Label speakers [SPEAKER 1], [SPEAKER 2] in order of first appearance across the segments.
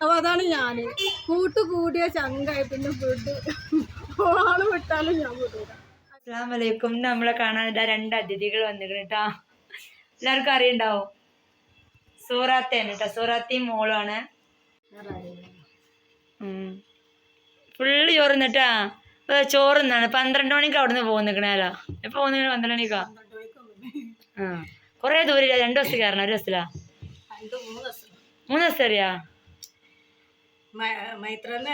[SPEAKER 1] അപ്പൊ അതാണ് ഞാന് കൂടിയ ചങ്കായി പിന്നെ ഫുഡ് ഓള് വിട്ടാലും ഞാൻ വിടൂല.
[SPEAKER 2] അസ്സലാമലൈക്കും. നമ്മളെ കാണാൻ ഇതാ 2 അതിഥികൾ വന്നിരിക്കണ് കേട്ടാ. എല്ലാവർക്കും അറിയണ്ടാവും. സൂറാത്തയാണ് കേട്ടോ. സൂറാത്തയും മോളാണ്. ഫുള്ള് ചോറ് നിന്നിട്ടാ. ചോറ് നിന്നാണ് 12 മണിക്ക് അവിടെ നിന്ന് പോകുന്നിക്കണല്ലോ. എപ്പൊ പോകുന്ന 12 മണിക്കാ? കൊറേ ദൂരില്ല. 2 ദിവസം കയറണം. 1 ദിവസത്തിലാ? 3 ദിവസം അറിയാ.
[SPEAKER 1] മൈത്രന്ന്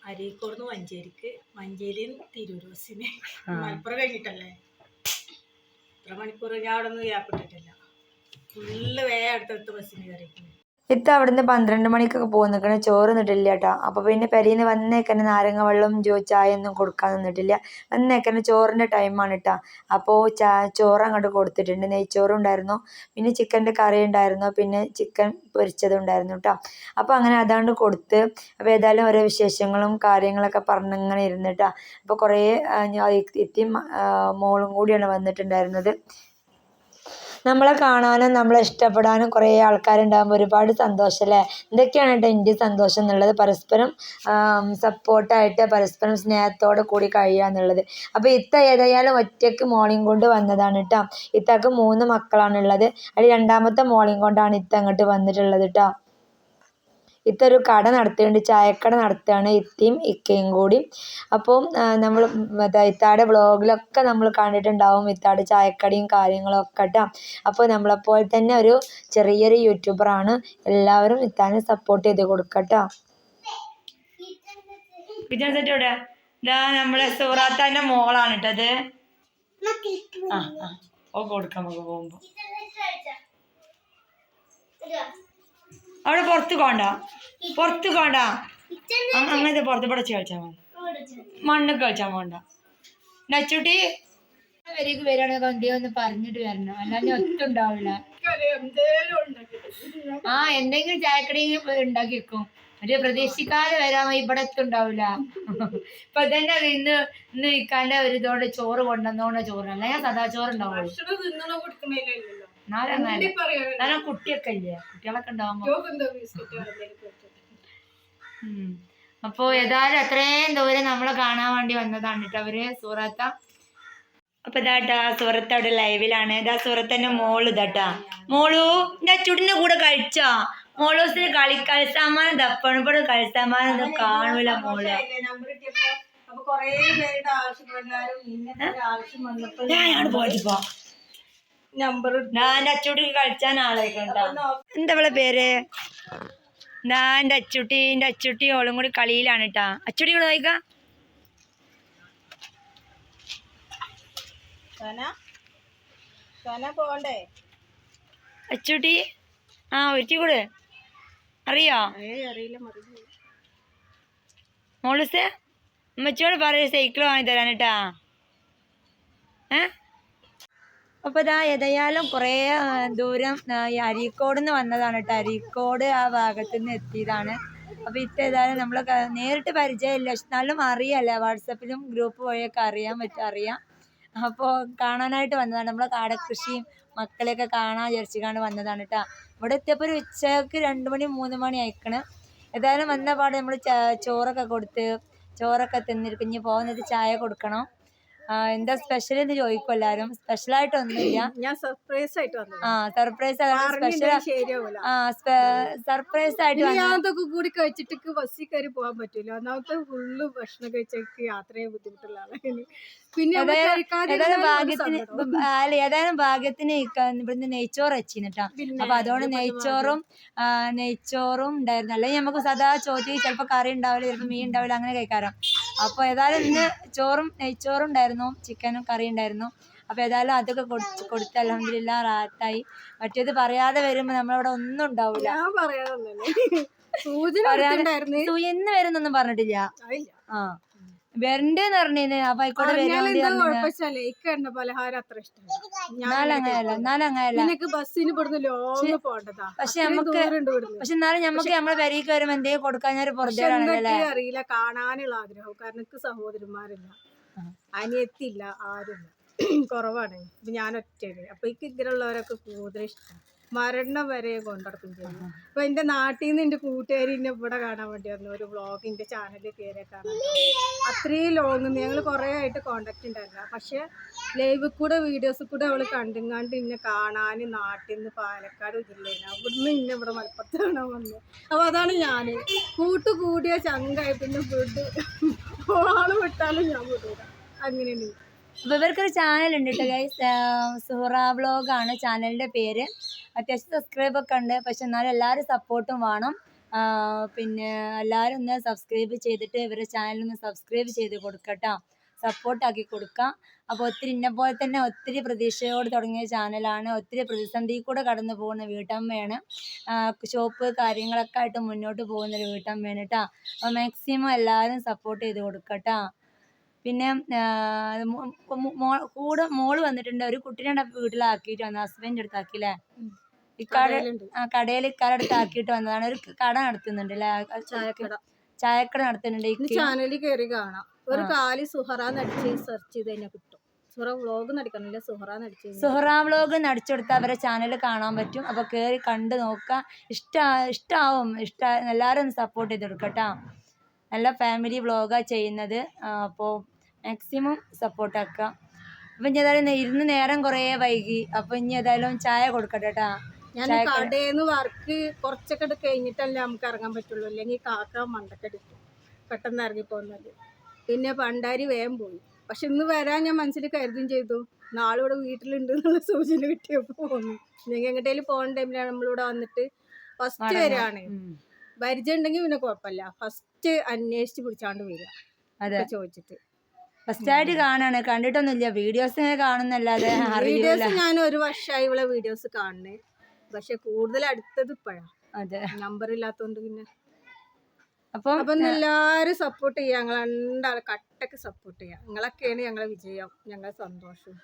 [SPEAKER 1] അരീക്കോടുന്ന് മഞ്ചേരിക്ക്, മഞ്ചേരിയിൽ തിരൂർ ബസ്സിന്. മലപ്പുറം കഴിഞ്ഞിട്ടല്ലേ ഇത്ര മണിക്കൂർ ഞാൻ അവിടെ നിന്ന് ഗ്യാപ്പിട്ടിട്ടില്ല. ഫുള്ള് വേഗം അടുത്തടുത്ത് ബസ്സിന് കയറിയിരിക്കുന്നു.
[SPEAKER 2] ഇത്ത അവിടുന്ന് 12 മണിക്കൊക്കെ പോകുന്ന നിൽക്കണ. ചോറ് നിന്നിട്ടില്ല കേട്ടോ. അപ്പോൾ പിന്നെ പെരീന്ന് വന്നേക്കന്നെ നാരങ്ങ വെള്ളം ചായ ഒന്നും കൊടുക്കാൻ നിന്നിട്ടില്ല. വന്നേക്കന്നെ ചോറിൻ്റെ ടൈമാണ് കേട്ടോ. അപ്പോൾ ചോറ് അങ്ങോട്ട് കൊടുത്തിട്ടുണ്ട്. നെയ്ച്ചോറും ഉണ്ടായിരുന്നു, പിന്നെ ചിക്കൻ്റെ കറി ഉണ്ടായിരുന്നു, പിന്നെ ചിക്കൻ പൊരിച്ചതും ഉണ്ടായിരുന്നു കേട്ടോ. അപ്പോൾ അങ്ങനെ അതാണ്ട് കൊടുത്ത്. അപ്പോൾ ഏതായാലും ഓരോ വിശേഷങ്ങളും കാര്യങ്ങളൊക്കെ പറഞ്ഞിങ്ങനെ ഇരുന്നിട്ടാ. അപ്പോൾ കുറേ ഇത്തിയും മോളും കൂടിയാണ് വന്നിട്ടുണ്ടായിരുന്നത്. നമ്മളെ കാണാനും നമ്മളെ ഇഷ്ടപ്പെടാനും കുറേ ആൾക്കാരുണ്ടാകുമ്പോൾ ഒരുപാട് സന്തോഷമല്ലേ. ഇതൊക്കെയാണ് കേട്ടോ എൻ്റെ സന്തോഷം എന്നുള്ളത്. പരസ്പരം സപ്പോർട്ടായിട്ട് പരസ്പരം സ്നേഹത്തോടെ കൂടി കഴിയുക എന്നുള്ളത്. അപ്പോൾ ഇത്ത ഏതായാലും ഒറ്റയ്ക്ക് മോളെയും കൊണ്ട് വന്നതാണ് കേട്ടോ. ഇത്തക്ക് 3 മക്കളാണുള്ളത്. അതിൽ 2ാമത്തെ മോളെയും കൊണ്ടാണ് ഇത്ത അങ്ങോട്ട് വന്നിട്ടുള്ളത് കേട്ടോ. ഇത്തൊരു കട നടത്തുന്നുണ്ട്, ചായക്കട നടത്തുകയാണ് ഇത്തയും ഇക്കയും കൂടി. അപ്പോൾ നമ്മൾ ഇത്താടെ വ്ളോഗിലൊക്കെ നമ്മൾ കണ്ടിട്ടുണ്ടാവും ഇത്താടെ ചായക്കടയും കാര്യങ്ങളൊക്കെ കേട്ടോ. അപ്പോൾ നമ്മളെപ്പോലെ തന്നെ ഒരു ചെറിയൊരു യൂട്യൂബറാണ്. എല്ലാവരും ഇത്താനെ സപ്പോർട്ട് ചെയ്ത് കൊടുക്കട്ടോ. ഇതാ നമ്മളെ സൂറാത്താൻ്റെ മോളാണ് കേട്ടത്. കൊടുക്കാം നമുക്ക് പോകുമ്പോൾ. അവിടെ പുറത്ത് പോണ്ട അങ്ങനത്തെ പുറത്ത് പടച്ച് കളിച്ചാൽ മതി. മണ്ണ് കളിച്ചാൽ പോണ്ട. നച്ചുട്ടി വരിക്ക് വരികയാണെങ്കിൽ എന്തെങ്കിലും ഒന്ന് പറഞ്ഞിട്ട് വരണം, അല്ലാതെ ഒത്തുണ്ടാവില്ല. എന്തെങ്കിലും ചായക്കടയിൽ ഉണ്ടാക്കി വെക്കും. ഒരു പ്രതീക്ഷിക്കാതെ വരാൻ ഇവിടെ എത്തുണ്ടാവില്ല. ഇപ്പൊ തന്നെ ഇന്ന് ഇക്കാന്റെ ഒരു ഇതോടെ ചോറ് കൊണ്ടുവന്നോണ്ട് ചോറ് അല്ല ഞാൻ സദാ ചോറുണ്ടാവുള്ളൂ. എന്നാലും കുട്ടിയൊക്കെ ഇല്ലേ, കുട്ടികളൊക്കെ ഉണ്ടാവുമ്പോ. അപ്പൊ ഏതായാലും അത്രയും ദൂരം നമ്മളെ കാണാൻ വേണ്ടി വന്നതാണ് കേട്ടോ അവര്, സൂറത്ത. അപ്പൊ ഇതാട്ടാ സൂറത്ത് അവിടെ ലൈവിലാണ്. ഇതാ സൂറത്തന്നെ മോള് ഇതാട്ടാ. മോളു എന്റെ അച്ചൂട്ടിന്റെ കൂടെ കഴിച്ചാ? മോളൂസിന് കളിസാമാനം തപ്പാണ്. ഇവിടെ കളിസാമാനം ഒന്നും കാണൂല മോള്. പോയപ്പോ ഞാൻ അച്ചൂട്ടിക്ക് കളിച്ചാൻ ആളായിക്കണ്ട. എന്താ അവളെ പേര്? എൻ്റെ അച്ചുട്ടി ഓളും കൂടി കളിയിലാണ് കേട്ടാ. അച്ചുട്ടി കൂടെ നോക്ക. അച്ചുട്ടി ഒരുത്തി കൂടെ അറിയോ? മോളൂസ് അമ്മച്ചോട് പറയ സൈക്കിൾ വാങ്ങി തരാൻ കേട്ടാ. അപ്പോൾ ഇതാ ഏതായാലും കുറേ ദൂരം അരീക്കോട് നിന്ന് വന്നതാണ് കേട്ടോ. അരീക്കോട് ആ ഭാഗത്തു നിന്ന് എത്തിയതാണ്. അപ്പോൾ ഏതായാലും നമ്മൾ നേരിട്ട് പരിചയമില്ല, എന്നാലും അറിയാമല്ലേ, വാട്സപ്പിലും ഗ്രൂപ്പ് വഴിയൊക്കെ അറിയാം. അപ്പോൾ കാണാനായിട്ട് വന്നതാണ്. നമ്മളെ കാടക്കൃഷിയും മക്കളെയൊക്കെ കാണാൻ വിചാരിച്ചിട്ടാണ് വന്നതാണ് കേട്ടോ. ഇവിടെ എത്തിയപ്പോൾ ഒരു ഉച്ചയ്ക്ക് 2 മണി 3 മണി ആയിക്കണ്. ഏതായാലും വന്ന പാടെ നമ്മൾ ചോറൊക്കെ കൊടുത്ത് ചോറൊക്കെ തിന്നിരിക്കും. ഇനി പോകുന്നത് ചായ കൊടുക്കണം. എന്താ സ്പെഷ്യൽ എന്ന് ചോദിക്കും എല്ലാരും. സ്പെഷ്യലായിട്ടൊന്നുമില്ല, ഞാൻ സർപ്രൈസ് ആയിട്ട് സർപ്രൈസ് ആയിട്ട്
[SPEAKER 1] കൂടി കഴിച്ചിട്ട് ബസ്സിൽ കയറി പോകാൻ പറ്റൂല. ഒന്നാമത്തെ ഫുള്ള് ഭക്ഷണം കഴിച്ചേക്ക് യാത്രയെ ബുദ്ധിമുട്ടുള്ള ആളാണ്. പിന്നെ
[SPEAKER 2] ഏതായാലും ഭാഗ്യത്തിന് ഇവിടുന്ന് നെയ്ച്ചോറ് വെച്ചിട്ടാ. അപ്പൊ അതുകൊണ്ട് നെയ്ച്ചോറും ഉണ്ടായിരുന്നു. അല്ലെങ്കിൽ നമുക്ക് സദാ ചോദ്യം ചിലപ്പോൾ കറി ഉണ്ടാവില്ല, ചിലപ്പോൾ മീൻ ഉണ്ടാവില്ല, അങ്ങനെ കഴിക്കാറ്. അപ്പോൾ ഏതായാലും ഇന്ന് നെയ്ച്ചോറും ഉണ്ടായിരുന്നു, ചിക്കനും കറി ഉണ്ടായിരുന്നു. അപ്പോൾ ഏതായാലും അതൊക്കെ കൊടുത്ത് അൽഹംദുലില്ലാ റാഹത്തായി. മറ്റേത് പറയാതെ വരുമ്പോൾ നമ്മളവിടെ ഒന്നും ഉണ്ടാവില്ല. എന്ന് വരുന്നൊന്നും പറഞ്ഞിട്ടില്ല. വരണ്ടെന്ന് പറഞ്ഞിരുന്നു. അപ്പൊ ആയിക്കോട്ടെ
[SPEAKER 1] പലഹാരം അത്ര
[SPEAKER 2] പക്ഷെ എന്നാലും നമുക്ക് നമ്മളെ പെരേക്ക് വരുമ്പോ എന്തെങ്കിലും കൊടുക്കാൻ
[SPEAKER 1] അറിയില്ല. കാണാനുള്ള ആഗ്രഹം, കാരണം എനിക്ക് സഹോദരന്മാരില്ല, അനിയത്തില്ല, ആരുമില്ല, കുറവാണ്. ഞാൻ ഒറ്റയാണ്. അപ്പൊ എനിക്ക് ഇതിലുള്ളവരൊക്കെ കൂടുതൽ ഇഷ്ടം. മരണം വരെ കൊണ്ടുനടക്കും ചെയ്യും. അപ്പൊ എന്റെ നാട്ടിൽ നിന്ന് എന്റെ കൂട്ടുകാരി എന്നെ ഇവിടെ കാണാൻ വേണ്ടി വന്നു, ഒരു വ്ളോഗിന്റെ ചാനലിൽ കയറി കാണാൻ. അത്രയും ലോങ് ഞങ്ങൾ കുറെ ആയിട്ട് കോണ്ടാക്ട് ഉണ്ടായിരുന്നില്ല. പക്ഷെ ലൈവിൽ കൂടെ വീഡിയോസിൽ കൂടെ അവള് കണ്ടുങ്ങാണ്ട് ഇന്നെ കാണാൻ നാട്ടിൽ നിന്ന് പാലക്കാട് ജില്ലയിൽ അവിടുന്ന് ഇന്നെ ഇവിടെ മലപ്പുറത്ത് കാണാൻ വന്നു. അപ്പൊ അതാണ് ഞാന് കൂട്ടുകൂടിയ ചങ്കായി. പിന്നെ വീട് ആള് വിട്ടാലും ഞാൻ വിടൂല, അങ്ങനെയാണ്.
[SPEAKER 2] അപ്പോൾ ഇവർക്കൊരു ചാനലുണ്ട് കേട്ടോ ഗൈസ്, സുഹറ വ്ളോഗാണ് ചാനലിൻ്റെ പേര്. അത്യാവശ്യം സബ്സ്ക്രൈബൊക്കെ ഉണ്ട്, പക്ഷെ എന്നാലും എല്ലാവരും സപ്പോർട്ടും വേണം. പിന്നെ എല്ലാവരും ഒന്ന് സബ്സ്ക്രൈബ് ചെയ്തിട്ട് ഇവരുടെ ചാനലൊന്ന് സബ്സ്ക്രൈബ് ചെയ്ത് കൊടുക്കട്ടോ, സപ്പോർട്ടാക്കി കൊടുക്കാം. അപ്പോൾ ഒത്തിരി ഇന്നെ പോലെ തന്നെ ഒത്തിരി പ്രതീക്ഷയോട് തുടങ്ങിയ ചാനലാണ്, ഒത്തിരി പ്രതിസന്ധി കൂടെ കടന്നു പോകുന്ന വീട്ടമ്മയാണ്, ഷോപ്പ് കാര്യങ്ങളൊക്കെ ആയിട്ട് മുന്നോട്ട് പോകുന്നൊരു വീട്ടമ്മയാണ് കേട്ടോ. അപ്പോൾ മാക്സിമം എല്ലാവരും സപ്പോർട്ട് ചെയ്ത് കൊടുക്കട്ടോ. പിന്നെ കൂടെ മോള് വന്നിട്ടുണ്ട്, ഒരു കുട്ടീനെ വീട്ടിലാക്കിയിട്ട് വന്നു, ഹസ്ബൻഡ് അടുത്താക്കില്ലേ, കടയിൽ ഇക്കാരുടെ അടുത്ത് ആക്കിയിട്ട് വന്നതാണ്. ഒരു കട നടത്തുന്നുണ്ട് അല്ലേ, ചായക്കട നടത്തുന്നുണ്ട്.
[SPEAKER 1] ചാനലിൽ കയറി കാണാം, ഒരു കാലി സുഹറ നടിച്ച് സെർച്ച് ചെയ്ത് കഴിഞ്ഞാൽ കിട്ടും. സുഹറ വ്ളോഗ് നടിക്കണില്ല, സുഹറ
[SPEAKER 2] വ്ളോഗ് നടിച്ചു കൊടുത്താൽ അവരെ ചാനൽ കാണാൻ പറ്റും. അപ്പോൾ കയറി കണ്ട് നോക്കുക, ഇഷ്ടമാവും. എല്ലാവരും ഒന്ന് സപ്പോർട്ട് ചെയ്ത് കൊടുക്കട്ടോ. നല്ല ഫാമിലി വ്ളോഗാണ് ചെയ്യുന്നത്, അപ്പോൾ മാക്സിമം സപ്പോർട്ടാക്കുക. അപ്പം ഇനി ഏതായാലും ഇരുന്ന് നേരം കുറേ വൈകി, അപ്പോൾ ഇനി ഏതായാലും ചായ കൊടുക്കട്ടെ കേട്ടോ.
[SPEAKER 1] ഞാൻ കടയിൽനിന്ന് വർക്ക് കുറച്ചൊക്കെ കഴിഞ്ഞിട്ടല്ലേ നമുക്ക് ഇറങ്ങാൻ പറ്റുള്ളൂ, അല്ലെങ്കിൽ കാക്ക മണ്ടക്കടിക്കും പെട്ടെന്ന് ഇറങ്ങി പോകുന്നത്. പിന്നെ പണ്ടാരി വേഗം പോയി. പക്ഷെ ഇന്ന് വരാൻ ഞാൻ മനസ്സിൽ കരുതും ചെയ്തു, നാളെ ഇവിടെ വീട്ടിലുണ്ട് എന്നുള്ള സൂചന കിട്ടിയപ്പോൾ പോന്നു. നിങ്ങൾ എങ്ങോട്ടേലും പോകുന്ന ടൈമിലാണ് നമ്മളിവിടെ വന്നിട്ട് ഫസ്റ്റ് വരികയാണ്. പരിചയം ഉണ്ടെങ്കിൽ പിന്നെ കുഴപ്പമില്ല, ഫസ്റ്റ് അന്വേഷിച്ച് പിടിച്ചാണ്ട് വരിക. അതെ, ചോദിച്ചിട്ട്
[SPEAKER 2] ഫസ്റ്റായിട്ട് കാണാണ്, കണ്ടിട്ടൊന്നുമില്ല, വീഡിയോസ് കാണുന്നല്ലാതെ.
[SPEAKER 1] വീഡിയോസ് ഞാൻ ഒരു വർഷമായി ഇവിടെ വീഡിയോസ് കാണുന്നേ, പക്ഷെ കൂടുതൽ അടുത്തത് ഇപ്പോഴാണ്. അതെ, നമ്പർ ഇല്ലാത്തോണ്ട്. പിന്നെ അപ്പം എല്ലാരും സപ്പോർട്ട് ചെയ്യാം, ഞങ്ങൾ രണ്ടാളെ കട്ടക്ക് സപ്പോർട്ട് ചെയ്യാം. നിങ്ങളൊക്കെയാണ് ഞങ്ങളെ വിജയം, ഞങ്ങളെ സന്തോഷം.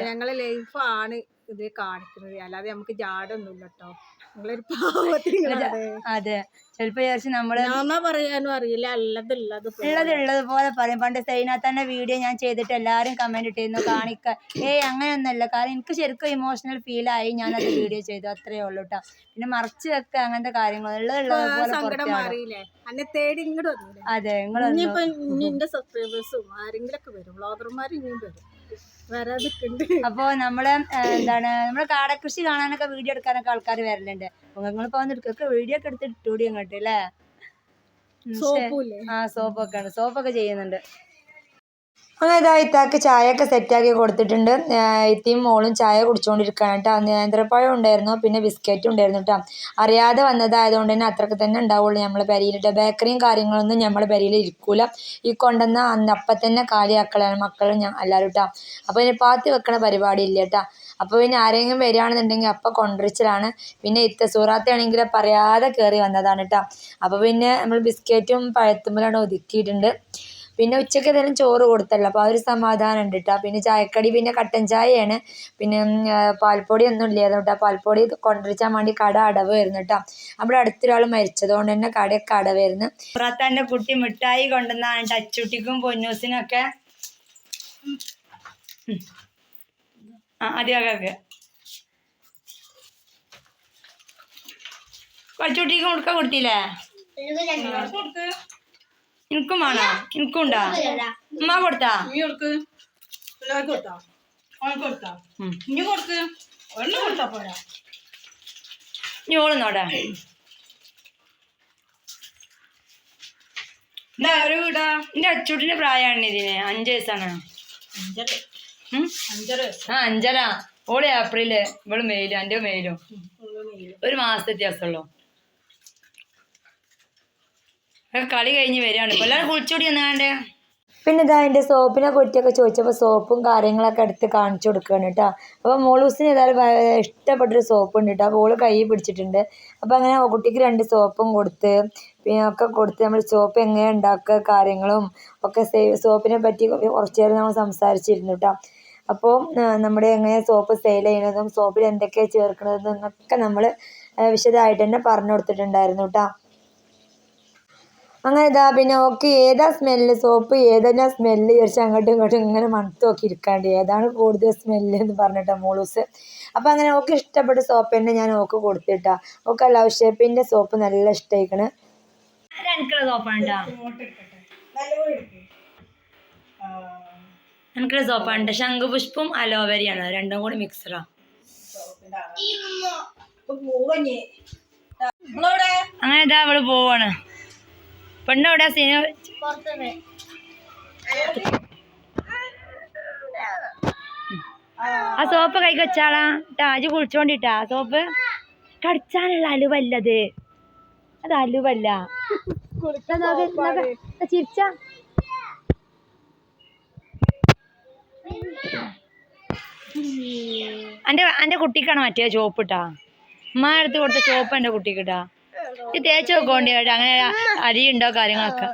[SPEAKER 1] ഞങ്ങളെ ലൈഫാണ് ഇത് കാണിക്കുന്നത്, അല്ലാതെ നമുക്ക് ജാടൊന്നുമില്ല കേട്ടോ. നിങ്ങളൊരു
[SPEAKER 2] അതെ, ചിലപ്പോ വിചാരിച്ച് നമ്മള്
[SPEAKER 1] പറയാനും അറിയില്ല,
[SPEAKER 2] ഉള്ളതുപോലെ പറയും. പണ്ട് സൈനാത്തന്നെ വീഡിയോ ഞാൻ ചെയ്തിട്ട് എല്ലാരും കമന്റ് ഇട്ടിരുന്നു, കാണിക്ക അങ്ങനെയൊന്നുമല്ല. കാരണം എനിക്ക് ശരിക്കും ഇമോഷണൽ ഫീലായി, ഞാനത് വീഡിയോ ചെയ്തു, അത്രേ ഉള്ളൂ കേട്ടോ. പിന്നെ മറച്ചു വെക്ക അങ്ങനത്തെ കാര്യങ്ങൾ അതെ.
[SPEAKER 1] നിങ്ങളുടെ സബ്സ്ക്രൈബേഴ്സും ആരെങ്കിലൊക്കെ വരും, വ്ളോഗർമാർ ഇനിയും വരും.
[SPEAKER 2] അപ്പൊ നമ്മള് നമ്മള് കാടകൃഷി കാണാനൊക്കെ വീഡിയോ എടുക്കാനൊക്കെ ആൾക്കാർ വരലുണ്ട്. അപ്പൊ നിങ്ങളിപ്പോ വന്നിട്ട് വീഡിയോ ഒക്കെ എടുത്തിട്ട് ഇട്ടൂടി അങ്ങോട്ട് അല്ലേ. സോപ്പൊക്കെ ചെയ്യുന്നുണ്ട്. അങ്ങനെ ഇതാ ഇത്താക്ക് ചായയൊക്കെ സെറ്റാക്കി കൊടുത്തിട്ടുണ്ട്. ഇത്തിയും മോളും ചായ കുടിച്ചുകൊണ്ടിരിക്കുകയാണ് കേട്ടോ. നേന്ത്രപ്പഴം ഉണ്ടായിരുന്നു, പിന്നെ ബിസ്ക്കറ്റും ഉണ്ടായിരുന്നു കേട്ടോ. അറിയാതെ വന്നതായതുകൊണ്ട് തന്നെ അത്രയ്ക്ക് തന്നെ ഉണ്ടാവുള്ളൂ നമ്മളെ പെരയിലിട്ട്. ബേക്കറിയും കാര്യങ്ങളൊന്നും നമ്മളെ പെരയിൽ ഇരിക്കൂല. ഈ കൊണ്ടുവന്ന അപ്പം തന്നെ കാലിയാക്കളാണ് മക്കളും എല്ലാവരും കേട്ടോ. അപ്പോൾ ഇനി പാത്തി വെക്കണ പരിപാടി ഇല്ല കേട്ടോ. അപ്പോൾ പിന്നെ ആരെങ്കിലും വരികയാണെന്നുണ്ടെങ്കിൽ അപ്പം കൊണ്ടുവരിച്ചിലാണ്. പിന്നെ സൂറാത്തയാണെങ്കിൽ പറയാതെ കയറി വന്നതാണ് കേട്ടോ. അപ്പോൾ പിന്നെ നമ്മൾ ബിസ്ക്കറ്റും പഴത്തുമ്പോഴാണ് ഒതുക്കിയിട്ടുണ്ട്. പിന്നെ ഉച്ചയ്ക്ക് ഏതായാലും ചോറ് കൊടുത്തല്ലോ, അപ്പോൾ ആ ഒരു സമാധാനം ഉണ്ട് കേട്ടോ. പിന്നെ ചായക്കടി പിന്നെ കട്ടൻ ചായയാണ്. പിന്നെ പാൽപ്പൊടി ഒന്നും ഇല്ലായിരുന്നു കേട്ടോ. പാൽപ്പൊടി കൊണ്ടുവച്ചാൻ വേണ്ടി കട അടവായിരുന്നു കേട്ടോ. നമ്മുടെ അടുത്തൊരാൾ മരിച്ചതുകൊണ്ട് തന്നെ കടയൊക്കെ അടവായിരുന്നു. പുറത്താൻ്റെ കുട്ടി മിഠായി കൊണ്ടുവന്നാണ് ടച്ചുട്ടിക്കും പൊന്നൂസിനൊക്കെ. ആദ്യമൊക്കെ കൊച്ചുട്ടിക്കും കൊടുക്കാൻ കൊടുത്തില്ലേ? എനിക്കും വേണോ? എനിക്കും ഉണ്ടാ? ഉമ്മ കൊടുത്താ? ഓളുന്നോടാ. എന്താ ഒരു വീടാ? എന്റെ അച്ചൂട്ടിന്റെ പ്രായമാണ് ഇതിന്, 5 വയസ്സാണ്. 5.5. ഓള് ഏപ്രില്, ഇവള് മെയിലും. എൻ്റെ മെയിലും 1 മാസത്തെ വ്യത്യാസമുള്ളൂ. കളി കഴിഞ്ഞ് വരികയാണ് ഇപ്പോൾ. എല്ലാവരും കുളിച്ചുകൂടി എന്നാണ്ട്. പിന്നെ ഇതാ എൻ്റെ സോപ്പിനെ കുറ്റിയൊക്കെ ചോദിച്ചപ്പോൾ സോപ്പും കാര്യങ്ങളൊക്കെ എടുത്ത് കാണിച്ചു കൊടുക്കുകയാണ് കേട്ടോ. അപ്പോൾ മോളൂസിന് ഏതായാലും ഇഷ്ടപ്പെട്ടൊരു സോപ്പ് ഉണ്ട് കേട്ടോ. അപ്പോൾ ഓള് കൈ പിടിച്ചിട്ടുണ്ട്. അപ്പോൾ അങ്ങനെ കുട്ടിക്ക് 2 സോപ്പും കൊടുത്ത് പിന്നെ ഒക്കെ കൊടുത്ത് നമ്മൾ സോപ്പ് എങ്ങനെ ഉണ്ടാക്കുക കാര്യങ്ങളും ഒക്കെ സോപ്പിനെ പറ്റി കുറച്ച് നേരം നമ്മൾ സംസാരിച്ചിരുന്നു കേട്ടോ. അപ്പോൾ നമ്മുടെ എങ്ങനെ സോപ്പ് സെയിൽ ചെയ്യുന്നതും സോപ്പിൽ എന്തൊക്കെയാണ് ചേർക്കുന്നതും എന്നൊക്കെ നമ്മൾ വിശദമായിട്ട് തന്നെ പറഞ്ഞു കൊടുത്തിട്ടുണ്ടായിരുന്നു കേട്ടോ. അങ്ങനെ ഇതാ പിന്നെ ഓക്കെ ഏതാ സ്മെല്ല് സോപ്പ് ഏതെന്നാ സ്മെല്ല് വിചാരിച്ച് അങ്ങോട്ടും ഇങ്ങോട്ടും ഇങ്ങനെ മണത്ത് നോക്കി ഇരിക്കാണ്ട് ഏതാണ് കൂടുതൽ സ്മെല്ല് എന്ന് പറഞ്ഞിട്ടാ മോളൂസ്. അപ്പം അങ്ങനെ ഓക്ക് ഇഷ്ടപ്പെട്ട സോപ്പ് തന്നെ ഞാൻ ഓക്ക് കൊടുത്തിട്ടാ. ഓക്ക് ലവ് ഷേപ്പിൻ്റെ സോപ്പ് നല്ല ഇഷ്ടമായിക്കണ്. എനിക്കുള്ള സോപ്പാണ് കേട്ടോ, എനിക്കുള്ള സോപ്പാണ്. ശംഖുപുഷ്പം അലോവേരയാണ്, രണ്ടും കൂടി മിക്സഡാ. അങ്ങനെ ഇതാ അവള് പോവാണ്. പെണ്ണെവിടെ സീന? ആ സോപ്പ് കൈക്ക് വെച്ചാളാ ട്ടാ, അജ് കുളിച്ചോണ്ടിട്ടാ. സോപ്പ് കടിച്ചാനുള്ള അലുവല്ലത്, അത് അലുവല്ല. ചിരിച്ച എൻ്റെ കുട്ടിക്കാണ് മറ്റേ ചോപ്പ് ഇട്ടാ, ഉമ്മ എടുത്ത് കൊടുത്ത ചോപ്പ് എൻ്റെ കുട്ടിക്കിട്ടാ. ഇത് തേച്ച് നോക്കോണ്ടി കേട്ടോ, അങ്ങനെ അരിയുണ്ടോ കാര്യങ്ങളൊക്കെ.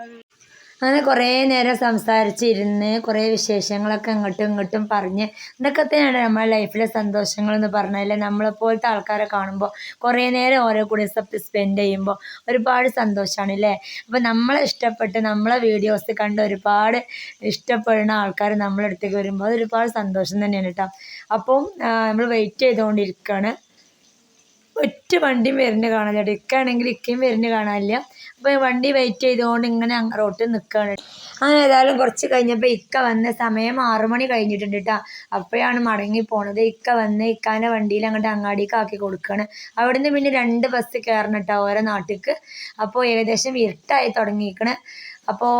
[SPEAKER 2] അങ്ങനെ കുറേ നേരം സംസാരിച്ചിരുന്ന് കുറേ വിശേഷങ്ങളൊക്കെ അങ്ങോട്ടും ഇങ്ങോട്ടും പറഞ്ഞ് ഇതൊക്കെ തന്നെയാണ് നമ്മുടെ ലൈഫിലെ സന്തോഷങ്ങളെന്ന് പറഞ്ഞാൽ. നമ്മളെപ്പോലത്തെ ആൾക്കാരെ കാണുമ്പോൾ കുറേ നേരം ഓരോ കൂടെ സ്പെൻഡ് ചെയ്യുമ്പോൾ ഒരുപാട് സന്തോഷമാണ് അല്ലേ. അപ്പോൾ നമ്മളെ ഇഷ്ടപ്പെട്ട് നമ്മളെ വീഡിയോസ് കണ്ട് ഒരുപാട് ഇഷ്ടപ്പെടുന്ന ആൾക്കാർ നമ്മളെ അടുത്തേക്ക് വരുമ്പോൾ അത് ഒരുപാട് സന്തോഷം തന്നെയാണ് കേട്ടോ. അപ്പം നമ്മൾ വെയിറ്റ് ചെയ്തുകൊണ്ടിരിക്കുകയാണ്. ഒറ്റ വണ്ടിയും വരുന്ന കാണാൻ ചേട്ടാ, ഇക്കാണെങ്കിൽ ഇക്കയും വരുന്ന കാണാനില്ല. അപ്പോൾ വണ്ടി വെയിറ്റ് ചെയ്തുകൊണ്ട് ഇങ്ങനെ റോട്ടിൽ നിൽക്കുകയാണ്. അങ്ങനെ ഏതായാലും കുറച്ച് കഴിഞ്ഞപ്പോൾ ഇക്ക വന്ന സമയം 6 മണി കഴിഞ്ഞിട്ടുണ്ട് കേട്ടോ. അപ്പോഴാണ് മടങ്ങി പോണത്. ഇക്ക വന്ന് ഇക്കാൻ്റെ വണ്ടിയിൽ അങ്ങോട്ട് അങ്ങാടിക്ക് ആക്കി കൊടുക്കുകയാണ്. അവിടുന്ന് പിന്നെ 2 ബസ് കയറണം കേട്ടോ ഓരോ നാട്ടിലേക്ക്. അപ്പോൾ ഏകദേശം ഇരുട്ടായി തുടങ്ങിയിരിക്കണേ. അപ്പോൾ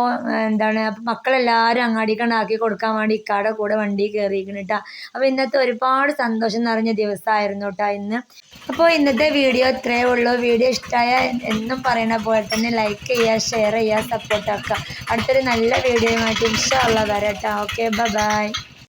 [SPEAKER 2] എന്താണ്, അപ്പോൾ മക്കളെല്ലാവരും അങ്ങാടിക്കണ്ട് ആക്കി കൊടുക്കാൻ വേണ്ടി ഇക്കാടെ കൂടെ വണ്ടി കയറിയിരിക്കണം കേട്ടോ. അപ്പോൾ ഇന്നത്തെ ഒരുപാട് സന്തോഷം നിറഞ്ഞ ദിവസമായിരുന്നു കേട്ടോ ഇന്ന്. അപ്പോൾ ഇന്നത്തെ വീഡിയോ ഇത്രയേ ഉള്ളൂ. വീഡിയോ ഇഷ്ടമായ എന്നും പറയുന്ന പോലെ തന്നെ ലൈക്ക് ചെയ്യുക, ഷെയർ ചെയ്യുക, സപ്പോർട്ടാക്കുക. അടുത്തൊരു നല്ല വീഡിയോയുമായിട്ട് ഇൻഷാ അല്ലാഹ് വരാം കേട്ടോ. Okay, by.